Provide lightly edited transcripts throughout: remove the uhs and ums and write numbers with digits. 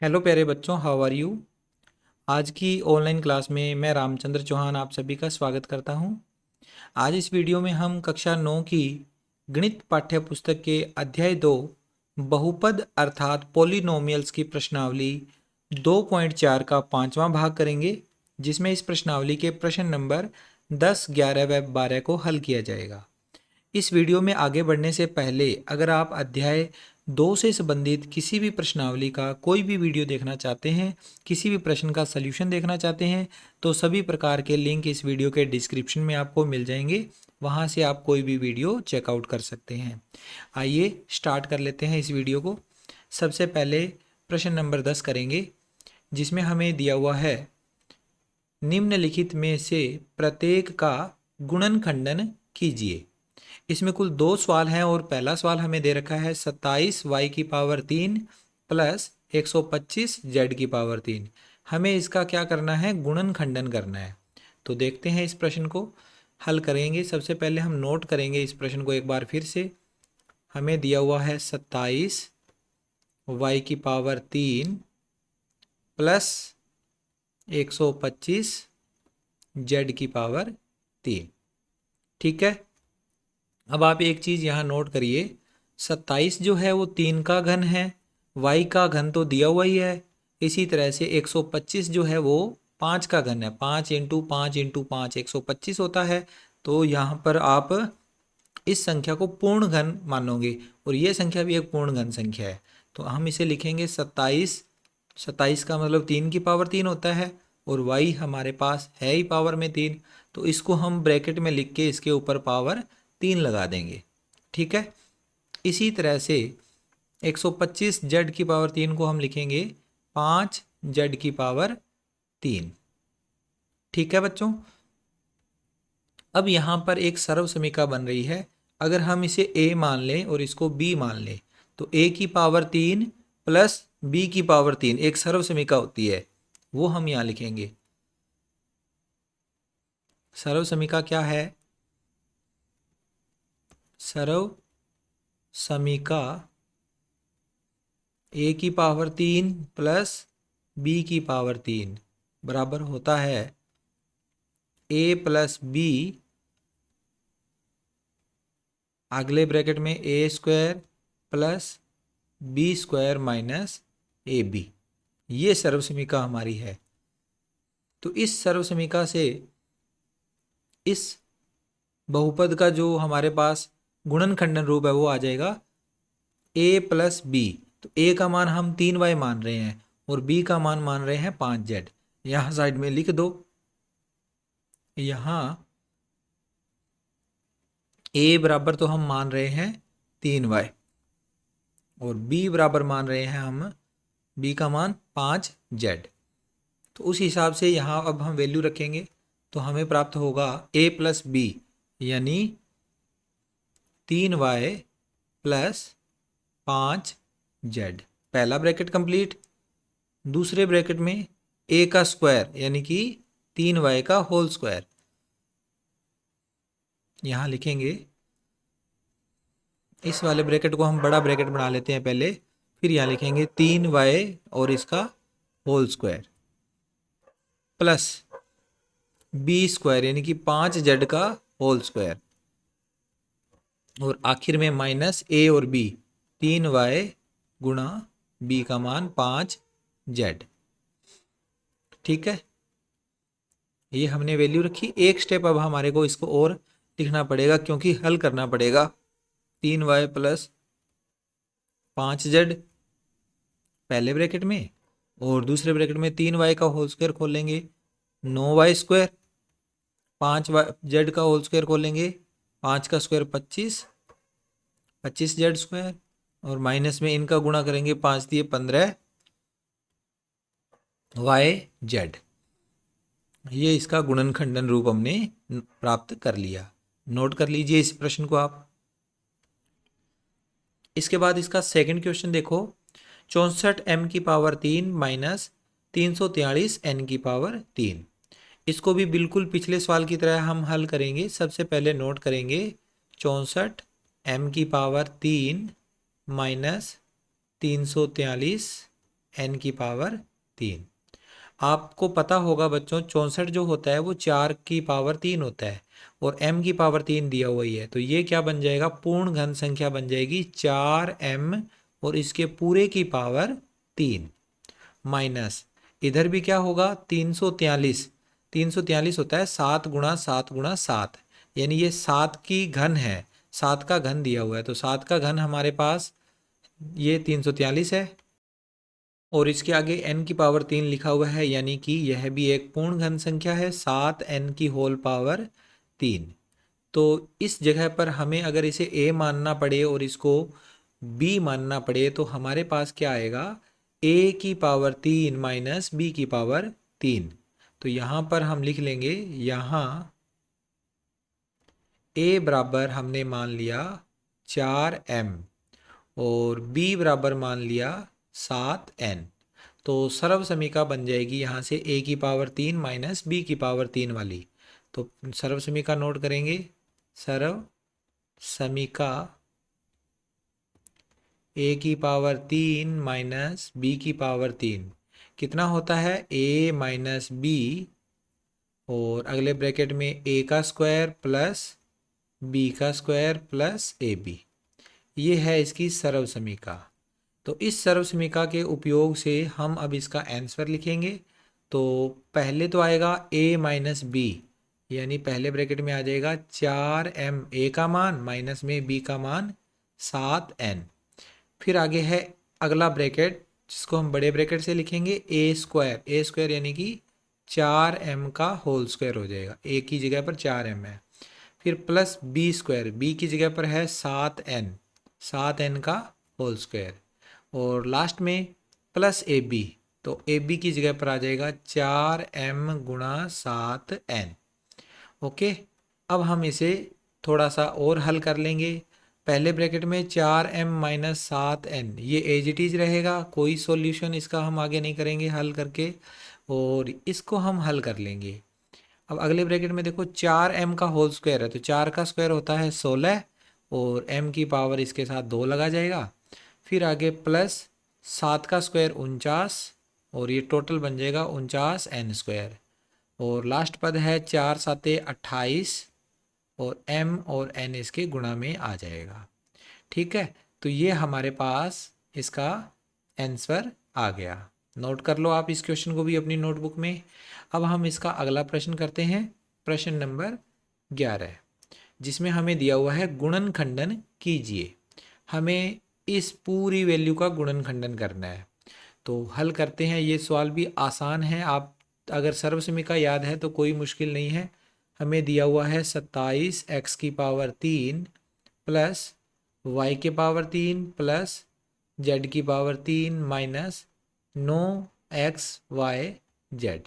Hello प्यारे बच्चों, how are you. आज की ऑनलाइन क्लास में मैं रामचंद्र चौहान आप सभी का स्वागत करता हूं। आज इस वीडियो में हम कक्षा 9 की गणित पाठ्य पुस्तक के अध्याय 2 बहुपद अर्थात पॉलिनोमियल्स की प्रश्नावली 2.4 का पांचवा भाग करेंगे, जिसमें इस प्रश्नावली के प्रश्न नंबर 10, 11 व 12 को हल किया जाएगा। इस वीडियो में आगे बढ़ने से पहले अगर आप अध्याय 2 से संबंधित किसी भी प्रश्नावली का कोई भी वीडियो देखना चाहते हैं, किसी भी प्रश्न का सल्यूशन देखना चाहते हैं, तो सभी प्रकार के लिंक इस वीडियो के डिस्क्रिप्शन में आपको मिल जाएंगे। वहां से आप कोई भी वीडियो चेकआउट कर सकते हैं। आइए स्टार्ट कर लेते हैं इस वीडियो को। सबसे पहले प्रश्न नंबर 10 करेंगे, जिसमें हमें दिया हुआ है निम्नलिखित में से प्रत्येक का गुणन खंडन कीजिए। इसमें कुल 2 सवाल हैं और पहला सवाल हमें दे रखा है 27y³ प्लस 125z³। हमें इसका क्या करना है, गुणन खंडन करना है। तो देखते हैं इस प्रश्न को हल करेंगे। सबसे पहले हम नोट करेंगे इस प्रश्न को एक बार फिर से। हमें दिया हुआ है 27y³ प्लस 125z³। ठीक है। अब आप एक चीज़ यहाँ नोट करिए, 27 जो है वो 3 का घन है, y का घन तो दिया हुआ ही है। इसी तरह से 125 जो है वो 5 का घन है, 5 इंटू 5 इंटू 5 125 होता है। तो यहाँ पर आप इस संख्या को पूर्ण घन मानोगे और ये संख्या भी एक पूर्ण घन संख्या है। तो हम इसे लिखेंगे 27। 27 का मतलब 3 की पावर 3 होता है और y हमारे पास है ही पावर में 3। तो इसको हम ब्रैकेट में लिख के इसके ऊपर पावर 3 लगा देंगे। ठीक है। इसी तरह से 125z³ को हम लिखेंगे 5z³। ठीक है बच्चों। अब यहाँ पर एक सर्व समीकरण बन रही है। अगर हम इसे a मान लें और इसको b मान लें तो a³ प्लस b³ एक सर्व समीकरण होती है, वो हम यहाँ लिखेंगे। सर्व समीकरण क्या है? सर्व समीकरण a³ प्लस b³ बराबर होता है a प्लस b, अगले ब्रैकेट में a² plus b² minus ab। ये सर्व समीकरण हमारी है। तो इस सर्व समीकरण से इस बहुपद का जो हमारे पास गुणन खंडन रूप है वो आ जाएगा a प्लस b। तो a का मान हम 3y मान रहे हैं और b का मान रहे हैं 5z। यहाँ साइड में लिख दो। यहाँ a बराबर तो हम मान रहे हैं 3y और b बराबर मान रहे हैं हम b का मान 5z। तो उस हिसाब से यहाँ अब हम वैल्यू रखेंगे तो हमें प्राप्त होगा a प्लस b यानी 3y प्लस 5z। पहला ब्रैकेट कंप्लीट। दूसरे ब्रैकेट में a का स्क्वायर यानी कि 3y का होल स्क्वायर यहाँ लिखेंगे। इस वाले ब्रैकेट को हम बड़ा ब्रैकेट बना लेते हैं पहले, फिर यहाँ लिखेंगे 3y और इसका होल स्क्वायर प्लस b² यानी कि 5z का होल स्क्वायर और आखिर में माइनस a और b, 3y गुणा b का मान 5z। ठीक है। ये हमने वैल्यू रखी। एक स्टेप अब हमारे को इसको और लिखना पड़ेगा क्योंकि हल करना पड़ेगा। 3y प्लस 5z पहले ब्रैकेट में और दूसरे ब्रैकेट में 3y का होल स्क्वायर खोलेंगे 9y², 5z का होल स्क्वायर खोलेंगे 5 का स्क्वायर 25, 25z² और माइनस में इनका गुणा करेंगे 5 दिए 15yz। ये इसका गुणनखंडन रूप हमने प्राप्त कर लिया। नोट कर लीजिए इस प्रश्न को आप। इसके बाद इसका सेकंड क्वेश्चन देखो, 64m³ माइनस 343n³। इसको भी बिल्कुल पिछले सवाल की तरह हम हल करेंगे। सबसे पहले नोट करेंगे 64m³ माइनस 343 n की पावर 3। आपको पता होगा बच्चों 64 जो होता है वो 4 की पावर 3 होता है और m की पावर 3 दिया हुआ ही है, तो ये क्या बन जाएगा, पूर्ण घन संख्या बन जाएगी 4m और इसके पूरे की पावर 3 माइनस इधर भी क्या होगा 343। 343 होता है 7 गुणा 7 गुणा 7, यानी ये 7 की घन है, 7 का घन दिया हुआ है, तो 7 का घन हमारे पास ये 343 है और इसके आगे n की पावर 3 लिखा हुआ है, यानी कि यह भी एक पूर्ण घन संख्या है 7n की होल पावर 3। तो इस जगह पर हमें अगर इसे a मानना पड़े और इसको b मानना पड़े तो हमारे पास क्या आएगा, a की पावर 3 माइनस b की पावर 3। तो यहाँ पर हम लिख लेंगे, यहाँ a बराबर हमने मान लिया 4m और b बराबर मान लिया 7n। तो सर्व समीका बन जाएगी यहाँ से a की पावर 3 माइनस b की पावर 3 वाली। तो सर्व समीका नोट करेंगे, सर्व समीका a की पावर 3 माइनस b की पावर 3 कितना होता है, a माइनस b और अगले ब्रैकेट में a का स्क्वायर प्लस b का स्क्वायर प्लस ab। ये है इसकी सर्व समीका। तो इस सर्व समीका के उपयोग से हम अब इसका आंसर लिखेंगे। तो पहले तो आएगा a माइनस बी, यानी पहले ब्रैकेट में आ जाएगा 4m a का मान माइनस में b का मान 7n। फिर आगे है अगला ब्रैकेट जिसको हम बड़े ब्रैकेट से लिखेंगे a स्क्वायर यानी कि 4m का होल स्क्वायर हो जाएगा, a की जगह पर 4m है। फिर प्लस b स्क्वायर, b की जगह पर है 7n का होल स्क्वायर और लास्ट में प्लस ए बी, तो ए बी की जगह पर आ जाएगा 4m गुणा 7n। ओके, अब हम इसे थोड़ा सा और हल कर लेंगे। पहले ब्रैकेट में 4m माइनस 7n ये एज इट इज रहेगा, कोई सॉल्यूशन इसका हम आगे नहीं करेंगे हल करके, और इसको हम हल कर लेंगे। अब अगले ब्रैकेट में देखो 4m का होल स्क्वायर है, तो 4 का स्क्वायर होता है 16 और m की पावर इसके साथ 2 लगा जाएगा। फिर आगे प्लस 7 का स्क्वायर 49 और ये टोटल बन जाएगा 49n स्क्वायर और लास्ट पद है 4 साते 28 और m और n इसके गुणा में आ जाएगा। ठीक है, तो ये हमारे पास इसका आंसर आ गया। नोट कर लो आप इस क्वेश्चन को भी अपनी नोटबुक में। अब हम इसका अगला प्रश्न करते हैं, प्रश्न नंबर 11, जिसमें हमें दिया हुआ है गुणन खंडन कीजिए। हमें इस पूरी वैल्यू का गुणन खंडन करना है, तो हल करते हैं। ये सवाल भी आसान है, आप अगर सर्व समीका याद है तो कोई मुश्किल नहीं है। हमें दिया हुआ है 27x की पावर 3 प्लस y के पावर 3 प्लस z की पावर 3 माइनस 9xyz।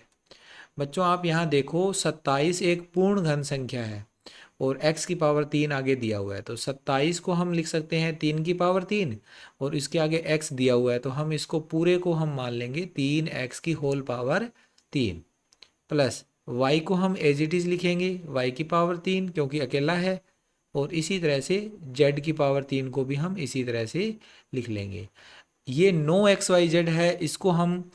बच्चों आप यहाँ देखो 27 एक पूर्ण घन संख्या है और x की पावर 3 आगे दिया हुआ है, तो 27 को हम लिख सकते हैं 3 की पावर 3 और इसके आगे x दिया हुआ है, तो हम इसको पूरे को हम मान लेंगे 3x की होल पावर 3 प्लस y को हम एज इट इज लिखेंगे y की पावर 3 क्योंकि अकेला है, और इसी तरह से z की पावर 3 को भी हम इसी तरह से लिख लेंगे। ये 9xyz है, इसको हम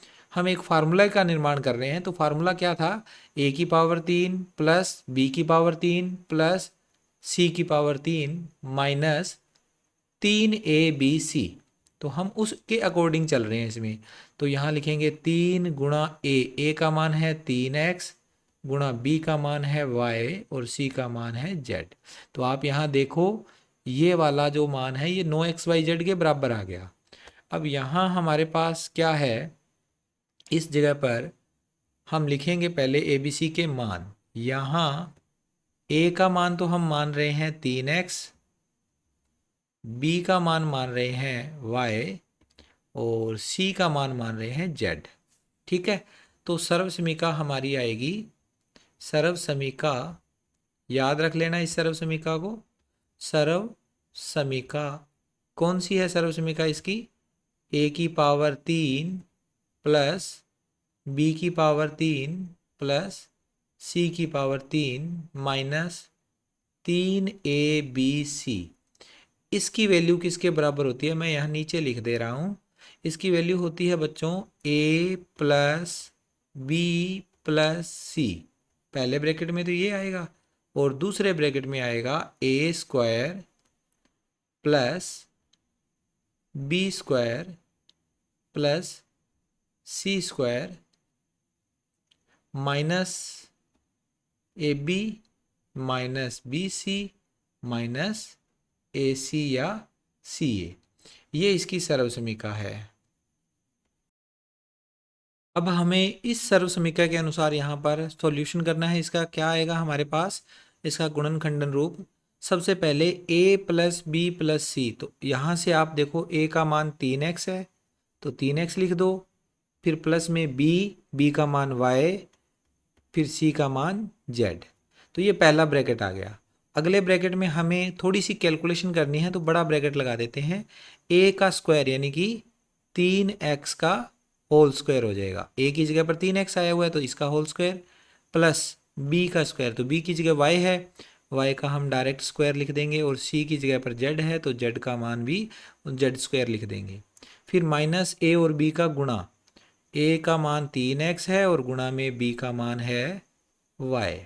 एक फार्मूला का निर्माण कर रहे हैं। तो फार्मूला क्या था, a की पावर 3 प्लस b की पावर 3 प्लस c की पावर 3 माइनस 3abc। तो हम उसके अकॉर्डिंग चल रहे हैं इसमें। तो यहाँ लिखेंगे 3 गुणा a का मान है 3x गुणा b का मान है y और c का मान है z। तो आप यहाँ देखो ये वाला जो मान है ये 9xyz के बराबर आ गया। अब यहाँ हमारे पास क्या है, इस जगह पर हम लिखेंगे पहले ए बी सी के मान। यहाँ a का मान तो हम मान रहे हैं 3x, b का मान रहे हैं y और c का मान रहे हैं z। ठीक है, तो सर्व समीका हमारी आएगी, सर्व समीका याद रख लेना इस सर्व समीका को। सर्व समीका कौन सी है, सर्व समीका इसकी a की पावर 3 प्लस b की पावर 3 प्लस c की पावर 3 माइनस 3abc। इसकी वैल्यू किसके बराबर होती है, मैं यहाँ नीचे लिख दे रहा हूँ। इसकी वैल्यू होती है बच्चों a प्लस बी प्लस सी। पहले ब्रैकेट में तो ये आएगा और दूसरे ब्रैकेट में आएगा A square plus B square plus C square minus A B minus B C minus A C या सी ए। ये इसकी सर्व समीका है। अब हमें इस सर्व समीका के अनुसार यहाँ पर सॉल्यूशन करना है। इसका क्या आएगा हमारे पास, इसका गुणन खंडन रूप। सबसे पहले a प्लस बी प्लस सी, तो यहाँ से आप देखो a का मान 3x है तो 3x लिख दो, फिर प्लस में b का मान y, फिर c का मान z। तो ये पहला ब्रैकेट आ गया। अगले ब्रैकेट में हमें थोड़ी सी कैलकुलेशन करनी है तो बड़ा ब्रैकेट लगा देते हैं। a का स्क्वायर यानी कि 3x का होल स्क्वायर हो जाएगा। a की जगह पर 3x आया हुआ है तो इसका होल स्क्वायर, प्लस b का स्क्वायर, तो b की जगह y है, y का हम डायरेक्ट स्क्वायर लिख देंगे, और c की जगह पर z है तो z का मान भी z स्क्वायर लिख देंगे। फिर माइनस a और b का गुणा, a का मान 3x है और गुणा में b का मान है y।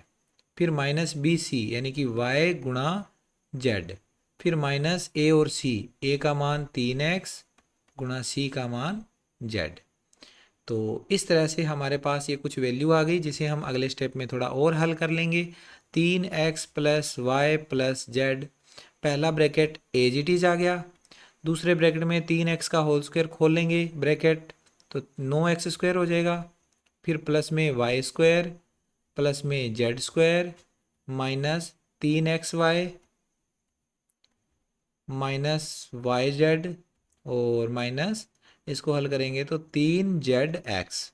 फिर माइनस बी सी यानी कि y गुणा z, फिर माइनस a और c, a का मान 3x गुणा c का मान z। तो इस तरह से हमारे पास ये कुछ वैल्यू आ गई जिसे हम अगले स्टेप में थोड़ा और हल कर लेंगे। 3x plus Y plus Z, पहला ब्रैकेट एज इट इज आ गया। दूसरे ब्रैकेट में 3x का होल स्क्वायर खोल लेंगे ब्रैकेट, तो 9x स्क्वायर हो जाएगा। फिर प्लस में वाई स्क्वायर प्लस में Z square minus 3xy minus Y Z, और माइनस इसको हल करेंगे तो 3zx।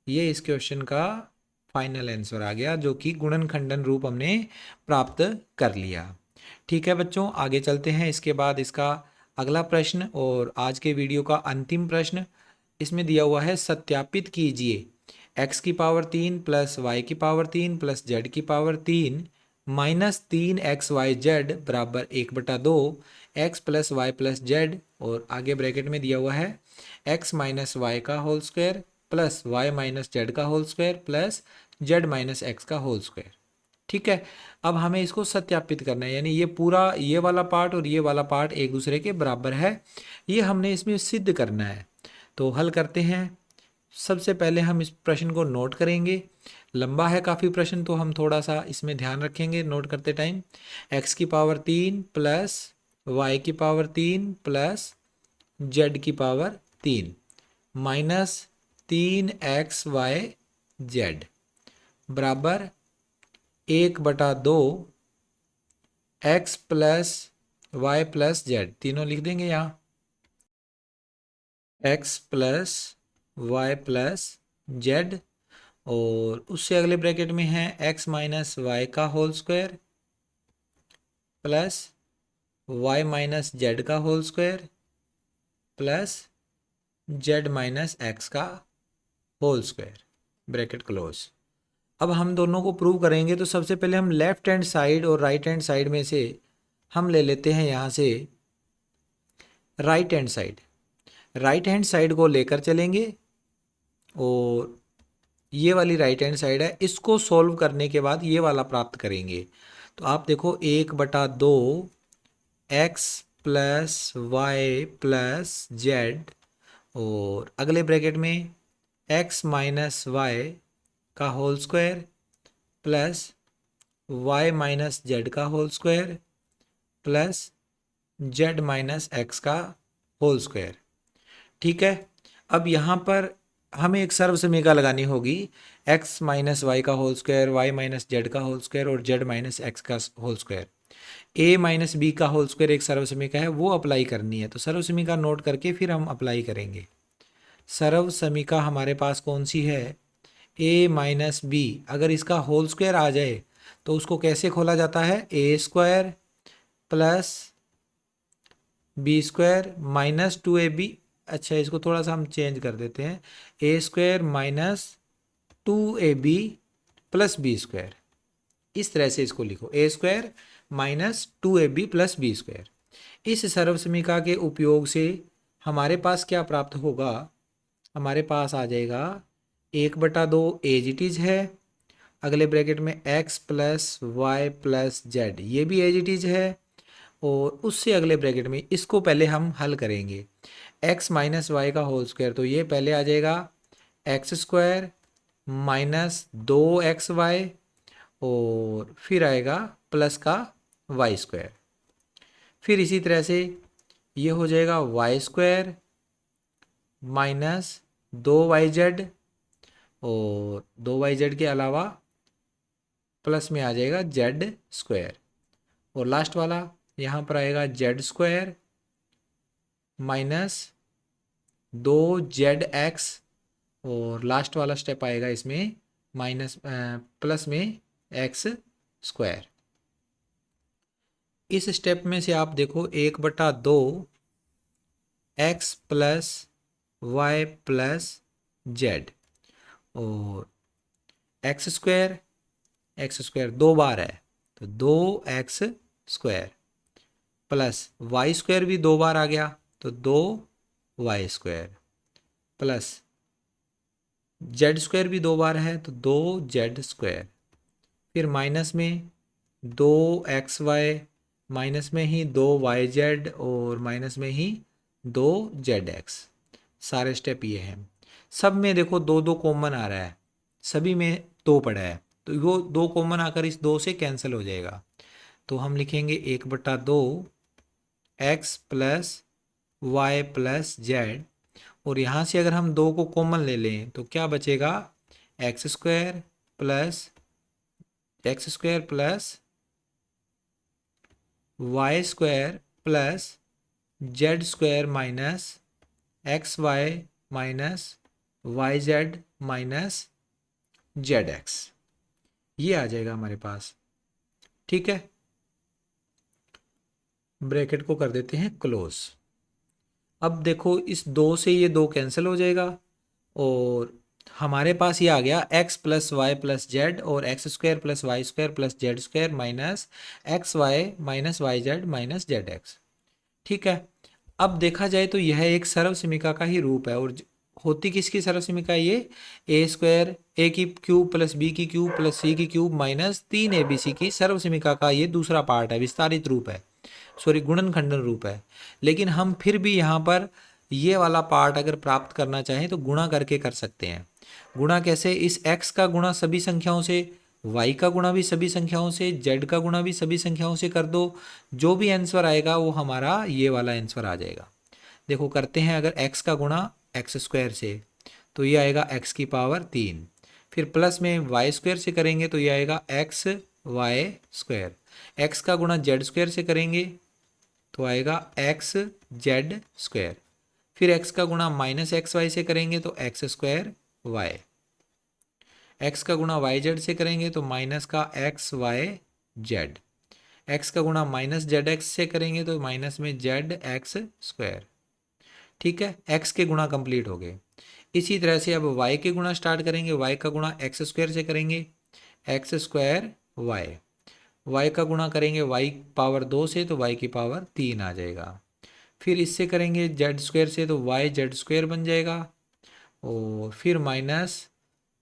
ये इस क्वेश्चन का फाइनल आंसर आ गया, जो कि गुणन खंडन रूप हमने प्राप्त कर लिया। ठीक है बच्चों, आगे चलते हैं। इसके बाद इसका अगला प्रश्न और आज के वीडियो का अंतिम प्रश्न, इसमें दिया हुआ है सत्यापित कीजिए x की पावर 3 प्लस वाई की पावर 3 प्लस जेड की पावर 3 माइनस 3xyz बराबर 1/2 x plus Y plus Z, और आगे ब्रैकेट में दिया हुआ है x माइनस वाई का whole square plus Y minus Z का whole square plus Z minus X का होल स्क्वायर। ठीक है, अब हमें इसको सत्यापित करना है, यानी ये पूरा ये वाला पार्ट और ये वाला पार्ट एक दूसरे के बराबर है, ये हमने इसमें सिद्ध करना है। तो हल करते हैं। सबसे पहले हम इस प्रश्न को नोट करेंगे। लंबा है काफ़ी प्रश्न, तो हम थोड़ा सा इसमें ध्यान रखेंगे नोट करते टाइम। x की पावर 3 प्लस वाई की पावर 3 प्लस जेड की पावर 3 माइनस 3xyz बराबर 1/2 x plus Y plus Z, तीनों लिख देंगे यहाँ, x plus Y plus Z, और उससे अगले ब्रैकेट में है x माइनस वाई का whole square plus y minus Z का whole square plus z minus X का होल स्क्वायर, ब्रैकेट क्लोज। अब हम दोनों को प्रूव करेंगे, तो सबसे पहले हम लेफ्ट हैंड साइड और राइट हैंड साइड में से हम ले लेते हैं यहाँ से right hand side. Right hand side को लेकर चलेंगे और ये वाली राइट हैंड साइड है, इसको सॉल्व करने के बाद ये वाला प्राप्त करेंगे। तो आप देखो 1/2 x plus Y plus Z, और अगले ब्रैकेट में x माइनस वाई का whole square plus y minus Z का whole square plus z minus X का होल स्क्वायर। ठीक है, अब यहाँ पर हमें एक सर्व समीका लगानी होगी। x माइनस वाई का whole square, y minus Z का होल स्क्वायर और z माइनस एक्स का whole square. a minus B का होल स्क्वायर एक सर्व समीका है, वो अप्लाई करनी है। तो सर्व समीका नोट करके फिर हम अप्लाई करेंगे। सर्व समीका हमारे पास कौन सी है, a माइनस बी। अगर इसका होल स्क्वायर आ जाए तो उसको कैसे खोला जाता है, a square plus B square minus 2ab। अच्छा, इसको थोड़ा सा हम चेंज कर देते हैं, a square minus 2ab plus B square. इस तरह से इसको लिखो, a square minus 2ab plus B square. इस सर्व समीका के उपयोग से हमारे पास क्या प्राप्त होगा, हमारे पास आ जाएगा 1/2 एज इट इज है, अगले ब्रैकेट में x plus Y plus Z, ये भी एज इट इज है, और उससे अगले ब्रैकेट में इसको पहले हम हल करेंगे, x माइनस वाई का होल स्क्वायर, तो ये पहले आ जाएगा एक्स स्क्वायर माइनस 2xy, और फिर आएगा प्लस का वाई स्क्वायर, फिर इसी तरह से ये हो जाएगा वाई स्क्वायर माइनस 2yz, और 2yz के अलावा प्लस में आ जाएगा जेड स्क्वायर, और लास्ट वाला यहाँ पर आएगा जेड स्क्वायर माइनस 2zx, और लास्ट वाला स्टेप आएगा इसमें माइनस प्लस में एक्स स्क्वायर। इस स्टेप में से आप देखो 1/2 X plus Y plus Z, और एक्स स्क्वायर 2 बार है तो 2x square, plus Y square भी 2 बार आ गया तो 2y square, plus Z square भी 2 बार है तो 2z स्क्वायर, फिर माइनस में 2xy, माइनस में ही 2yz, और माइनस में ही 2zx। सारे स्टेप ये हैं। सब में देखो 2 कॉमन आ रहा है, सभी में 2 पड़ा है, तो वो 2 कॉमन आकर इस 2 से कैंसिल हो जाएगा, तो हम लिखेंगे 1/2 X plus Y plus Z, और यहाँ से अगर हम 2 को कॉमन ले लें तो क्या बचेगा, X square plus Y square plus Z square minus X Y minus Y Z minus Z X, ये आ जाएगा हमारे पास। ठीक है, ब्रैकेट को कर देते हैं क्लोज। अब देखो इस 2 से ये 2 कैंसिल हो जाएगा, और हमारे पास ये आ गया x plus Y plus Z, और X square plus Y square plus Z square minus X Y minus Y Z minus Z X. ठीक है, अब देखा जाए तो यह एक सर्वसमीका का ही रूप है, और होती किसकी सर्वसमीका, ये ए स्क्वायर ए की क्यूब प्लस बी की क्यूब प्लस सी की क्यूब माइनस 3abc की सर्वसमीका का ये दूसरा पार्ट है, विस्तारित रूप है, सॉरी गुणनखंडन रूप है। लेकिन हम फिर भी यहाँ पर ये वाला पार्ट अगर प्राप्त करना चाहें तो गुणा करके कर सकते हैं। गुणा कैसे, इस x का गुणा सभी संख्याओं से, y का गुणा भी सभी संख्याओं से, z का गुणा भी सभी संख्याओं से कर दो, जो भी आंसर आएगा वो हमारा ये वाला आंसर आ जाएगा। देखो करते हैं, अगर x का गुणा एक्स स्क्वायर से तो ये आएगा x की पावर 3, फिर प्लस में वाई स्क्वायर से करेंगे तो ये आएगा एक्स वाई स्क्वायर, एक्स का गुणा जेड स्क्वायर से करेंगे तो आएगा एक्स जेड स्क्वायर, फिर एक्स का गुणा माइनस एक्स वाई से करेंगे तो एक्स स्क्वायर वाई, एक्स का गुणा वाई जेड से करेंगे तो माइनस का एक्स वाई जेड, एक्स का गुणा माइनस जेड एक्स से करेंगे तो माइनस में जेड एक्स स्क्वायर। ठीक है, एक्स के गुणा कंप्लीट हो गए। इसी तरह से अब y के गुणा स्टार्ट करेंगे, y का गुणा एक्स स्क्वायर से करेंगे एक्स स्क्वायर वाई, y का गुणा करेंगे y पावर 2 से तो y की पावर 3 आ जाएगा, फिर इससे करेंगे जेड स्क्वायर से तो y जेड स्क्वायर बन जाएगा, और फिर माइनस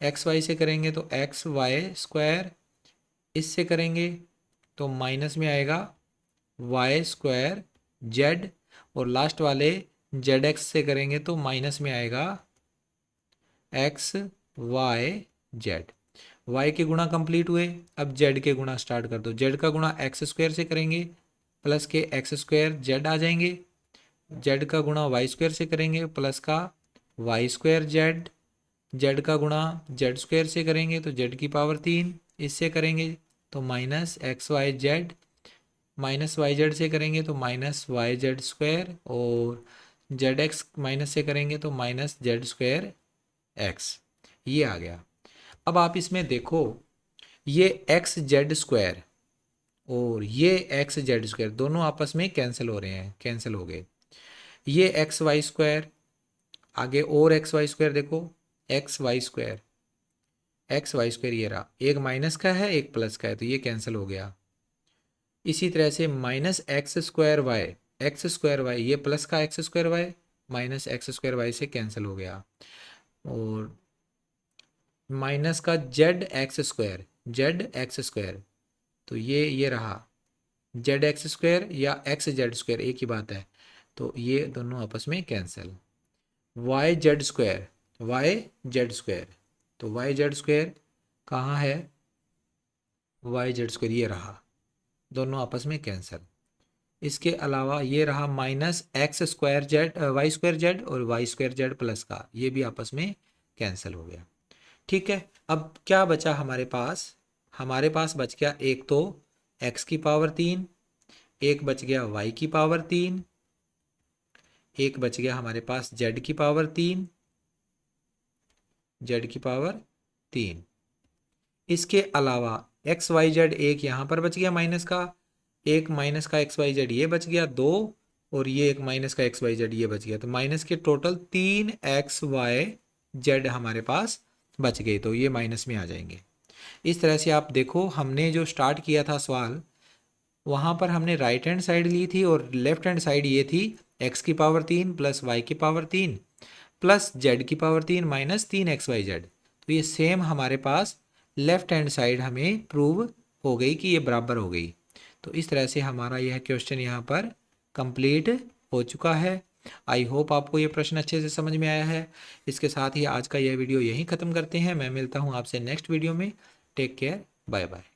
एक्स वाई से करेंगे तो एक्स वाई स्क्वायर, इससे करेंगे तो माइनस में आएगा वाई स्क्वायर जेड, और लास्ट वाले जेड एक्स से करेंगे तो माइनस में आएगा एक्स वाई जेड। वाई के गुणा कंप्लीट हुए, अब जेड के गुणा स्टार्ट कर दो, जेड का गुणा एक्स स्क्वायर से करेंगे प्लस के एक्स स्क्वायर जेड आ जाएंगे, जेड का गुणा वाई स्क्वायर से करेंगे प्लस का वाई स्क्वायर जेड, जेड का गुणा जेड स्क्वायर से करेंगे तो जेड की पावर 3, इससे करेंगे तो minus X Y Z, minus Y Z से करेंगे तो माइनस वाई जेड स्क्वायर, और जेड एक्स माइनस से करेंगे तो माइनस जेड स्क्वायर एक्स, ये आ गया। अब आप इसमें देखो ये एक्स जेड स्क्वायर और ये एक्स जेड स्क्वायर दोनों आपस में कैंसिल हो रहे हैं, कैंसिल हो गए। ये एक्स वाई स्क्वायर, आगे और एक्स वाई स्क्वायर देखो, एक्स वाई स्क्वायर ये रहा, एक माइनस का है एक प्लस का है तो ये कैंसिल हो गया। इसी तरह से माइनस एक्स स्क्वायर वाई ये प्लस का X square Y, minus X square Y से कैंसिल हो गया। और माइनस का जेड एक्स स्क्वायर, तो ये रहा जेड एक्स स्क्वायर या एक्स जेड स्क्वायर, एक ही बात है, तो ये दोनों आपस में कैंसिल। वाई जेड स्क्वायर, तो वाई जेड स्क्वायर कहाँ है, वाई जेड स्क्वायर ये रहा, दोनों आपस में कैंसिल। इसके अलावा ये रहा minus X square Z Y square Z और वाई स्क्वायर जेड प्लस का, ये भी आपस में कैंसिल हो गया। ठीक है, अब क्या बचा हमारे पास बच गया एक तो x की पावर 3, एक बच गया y की पावर 3, एक बच गया हमारे पास z की पावर 3। इसके अलावा एक्स वाई जेड एक यहाँ पर बच गया माइनस का, एक माइनस का एक्स वाई जेड ये बच गया 2, और ये एक माइनस का एक्स वाई जेड ये बच गया, तो माइनस के टोटल 3 एक्स वाई जेड हमारे पास बच गए, तो ये माइनस में आ जाएंगे। इस तरह से आप देखो, हमने जो स्टार्ट किया था सवाल, वहाँ पर हमने राइट हैंड साइड ली थी और लेफ्ट हैंड साइड ये थी x की पावर 3 प्लस वाई की पावर 3 प्लस जेड की पावर 3 माइनस 3 XYZ। तो ये सेम हमारे पास लेफ्ट हैंड साइड हमें प्रूव हो गई कि ये बराबर हो गई। तो इस तरह से हमारा यह क्वेश्चन यहाँ पर कंप्लीट हो चुका है। आई होप आपको ये प्रश्न अच्छे से समझ में आया है। इसके साथ ही आज का यह वीडियो यहीं ख़त्म करते हैं। मैं मिलता हूँ आपसे नेक्स्ट वीडियो में। Take care, bye bye.